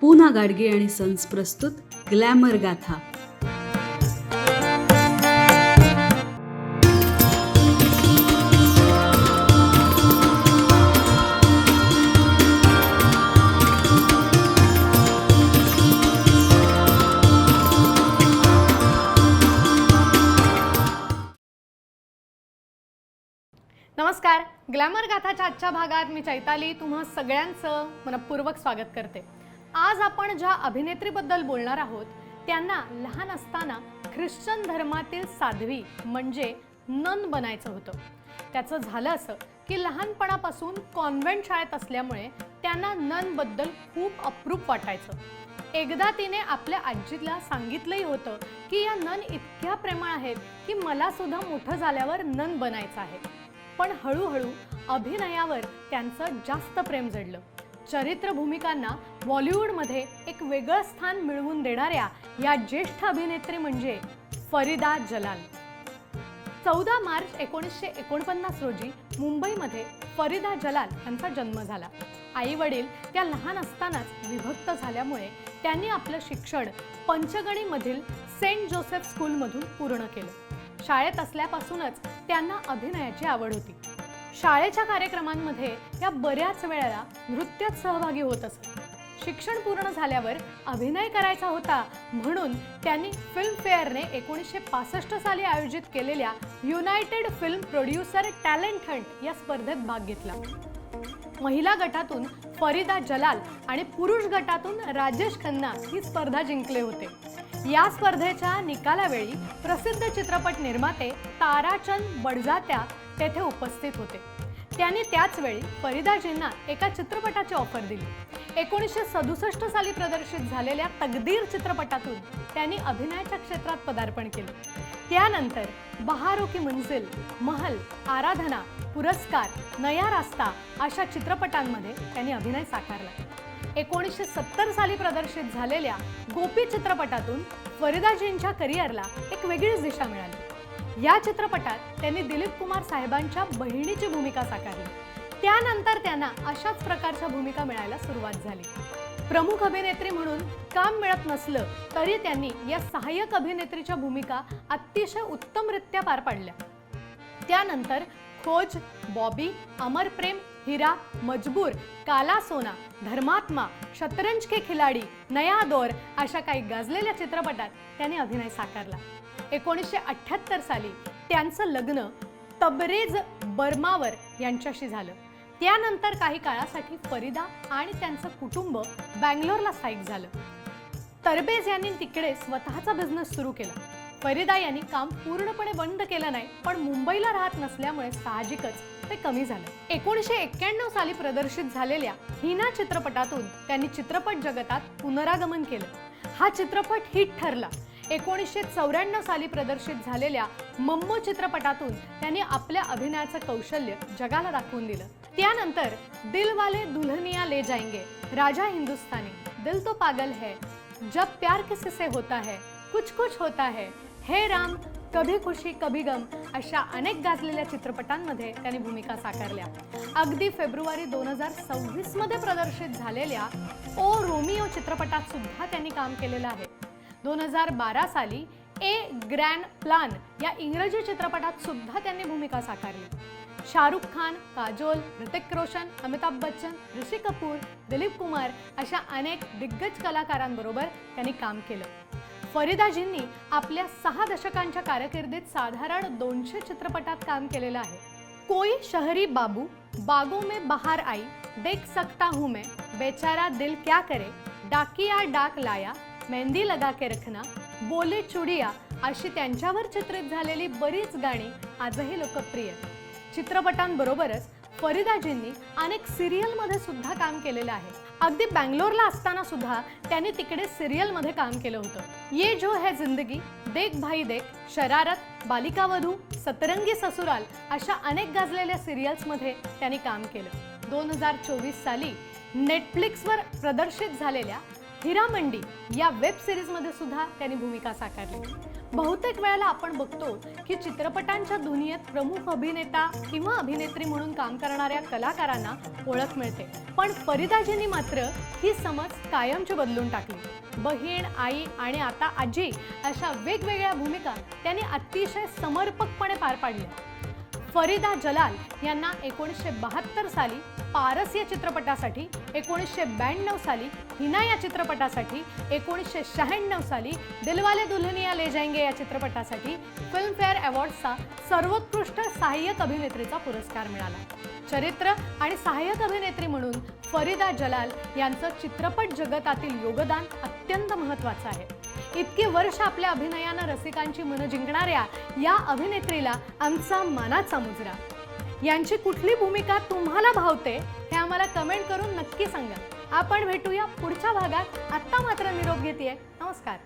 पूना गाडगे आणि सन्स प्रस्तुत ग्लॅमर गाथा. नमस्कार. ग्लॅमर गाथाच्या आजच्या भागात मी चैताली तुम्हा सगळ्यांचं मनपूर्वक स्वागत करते. आज आपण ज्या अभिनेत्रीबद्दल बोलणार आहोत त्यांना लहान असताना ख्रिश्चन धर्मातील साध्वी म्हणजे नन बनायचं होतं. त्याचं झालं असं की लहानपणापासून कॉन्व्हेंट शाळेत असल्यामुळे त्यांना ननबद्दल खूप अप्रूप वाटायचं. एकदा तिने आपल्या आजीला सांगितलंही होतं की या नन इतक्या प्रेमळ आहेत की मला सुद्धा मोठं झाल्यावर नन बनायचं आहे. पण हळूहळू अभिनयावर त्यांचं जास्त प्रेम जडलं. चरित्र भूमिकांना बॉलिवूडमध्ये एक वेगळं स्थान मिळवून देणाऱ्या या ज्येष्ठ अभिनेत्री म्हणजे फरीदा जलाल. 14 मार्च 1949 रोजी मुंबईमध्ये फरीदा जलाल यांचा जन्म झाला. आई वडील त्या लहान असतानाच विभक्त झाल्यामुळे त्यांनी आपलं शिक्षण पंचगणीमधील सेंट जोसेफ स्कूलमधून पूर्ण केलं. शाळेत असल्यापासूनच त्यांना अभिनयाची आवड होती. शाळेच्या कार्यक्रमांमध्ये त्या बऱ्याच वेळेला नृत्यात सहभागी होत असत. शिक्षण पूर्ण झाल्यावर अभिनय करायचा होता म्हणून त्यांनी फिल्मफेअरने 1965 साली आयोजित केलेल्या United film producer talent Hunt या स्पर्धेत भाग घेतला. महिला गटातून फरीदा जलाल आणि पुरुष गटातून राजेश खन्ना ही स्पर्धा जिंकले होते. या स्पर्धेच्या निकालावेळी प्रसिद्ध चित्रपट निर्माते ताराचंद बडजात्या तेथे उपस्थित होते. त्यांनी त्याच वेळी फरीदाजींना एका चित्रपटाची ऑफर दिली. 1967 साली प्रदर्शित झालेल्या तकदीर चित्रपटातून त्यांनी अभिनयाच्या क्षेत्रात पदार्पण केले. त्यानंतर बहारों की मंजिल, महल, आराधना, पुरस्कार, नया रास्ता अशा चित्रपटांमध्ये त्यांनी अभिनय साकारला. 1970 साली प्रदर्शित झालेल्या गोपी चित्रपटातून फरीदाजींच्या करिअरला एक वेगळीच दिशा मिळाली. या चित्रपटात त्यांनी दिलीप कुमार साहेबांच्या बहिणीची भूमिका साकारली. त्यानंतर त्यांना अशाच प्रकारच्या भूमिका मिळायला सुरुवात झाली. प्रमुख अभिनेत्री म्हणून काम मिळत नसलं तरी त्यांनी या सहाय्यक अभिनेत्रीच्या भूमिका अतिशय उत्तमरित्या पार पाडल्या. त्यानंतर खोज, बॉबी, अमर प्रेम, हिरा, मजबूर, काला सोना, धर्मात्मा, शतरंज के खिलाडी, नया दौर अशा काही गाजलेल्या चित्रपटात त्यांनी अभिनय साकारला. 1978 साली त्यांचं लग्न तबरेज बर्मावर यांच्याशी झालं. त्यानंतर काही काळासाठी फरीदा आणि त्यांचं कुटुंब बँगलोरला स्थायिक झालं. तरबेज यांनी तिकडे स्वतःचा बिझनेस सुरू केला. फरीदा यांनी काम पूर्णपणे बंद केलं नाही, पण मुंबईला राहत नसल्यामुळे साहजिकच ते कमी झालं. 1991 साली प्रदर्शित झालेल्या हिना चित्रपटातून त्यांनी चित्रपट जगतात पुनरागमन केलं. हा चित्रपट हिट ठरला. 1994 साली प्रदर्शित झालेल्या मम्मो चित्रपटातून त्यांनी आपल्या अभिनयाचं कौशल्य जगाला दाखवून दिलं. त्यानंतर दिलवाले दुल्हनिया ले जाएंगे, राजा हिंदुस्तानी, दिल तो पागल है, जब प्यार किसी से होता है, कुछ कुछ होता है, हे राम, कभी खुशी कभी गम अशा अनेक गाजलेल्या चित्रपटांमध्ये त्यांनी भूमिका साकारल्या. अगदी फेब्रुवारी 2026 मध्ये प्रदर्शित झालेल्या ओ रोमिओ चित्रपटात सुद्धा त्यांनी काम केलेलं आहे. 2012 साली ए ग्रँड प्लान या इंग्रजी चित्रपटात सुद्धा त्यांनी भूमिका साकारली. शाहरुख खान, काजोल, ऋतिक रोशन, अमिताभ बच्चन, ऋषी कपूर, दिलीप कुमार अशा अनेक दिग्गज कलाकारांबरोबर त्यांनी काम केलं. फरीदाजींनी आपल्या 6 दशकांच्या कारकिर्दीत साधारण 200 चित्रपटात काम केलेलं आहे. कोई शहरी बाबू, बागों में बहार आई, देख सकता हूँ मैं, बेचारा दिल क्या करे, डाकिया डाक लाया, मेहंदी लगा के रखना, बोले चुडिया अशी त्यांच्यावर चित्रित झालेली बरीच गाणी आजही लोकप्रिय. चित्रपटांबरोबरच फरीदाजींनी अनेक सिरियलमध्ये सुद्धा काम केलेलं आहे. अगदी बँगलोरला असताना सुद्धा त्यांनी तिकडे सिरियलमध्ये काम केलं होतं. ये जो है जिंदगी, देख भाई देख, शरारत, बालिका वधू, सतरंगी ससुराल अशा अनेक गाजलेल्या सिरियल्समध्ये त्यांनी काम केलं. 2024 साली नेटफ्लिक्सवर प्रदर्शित झालेल्या हिरामंडी या वेब सिरीजमध्ये सुद्धा त्यांनी भूमिका साकारली. बहुतेक वेळेला आपण बघतो की चित्रपटांच्या दुनियेत प्रमुख अभिनेता किंवा अभिनेत्री म्हणून काम करणाऱ्या कलाकारांना ओळख मिळते, पण फरीदाजींनी मात्र ही समज कायमची बदलून टाकली। बहीण, आई आणि आता आजी अशा वेगवेगळ्या भूमिका त्यांनी अतिशय समर्पकपणे पार पाडल्या। फरीदा जलाल यांना 1972 साली पारस या चित्रपटासाठी, 1992 साली हिना या चित्रपटासाठी, 1996 साली दिलवाले दुल्हनिया ले जाएंगे या चित्रपटासाठी फिल्मफेअर अवॉर्ड्सचा सर्वोत्कृष्ट सहाय्यक अभिनेत्रीचा पुरस्कार मिळाला। चरित्र आणि सहाय्यक अभिनेत्री म्हणून फरीदा जलाल यांचं चित्रपट जगतातील योगदान अत्यंत महत्त्वाचं आहे। इतकी वर्ष आपल्या अभिनयानं रसिकांची मनं जिंकणाऱ्या या अभिनेत्रीला आमचा मानाचा मुजरा। यांची कुठली भूमिका तुम्हाला भावते हे आम्हाला कमेंट करून नक्की सांगा। आपण भेटूया पुढच्या भागात। आता मात्र निरोप घेतेय, नमस्कार।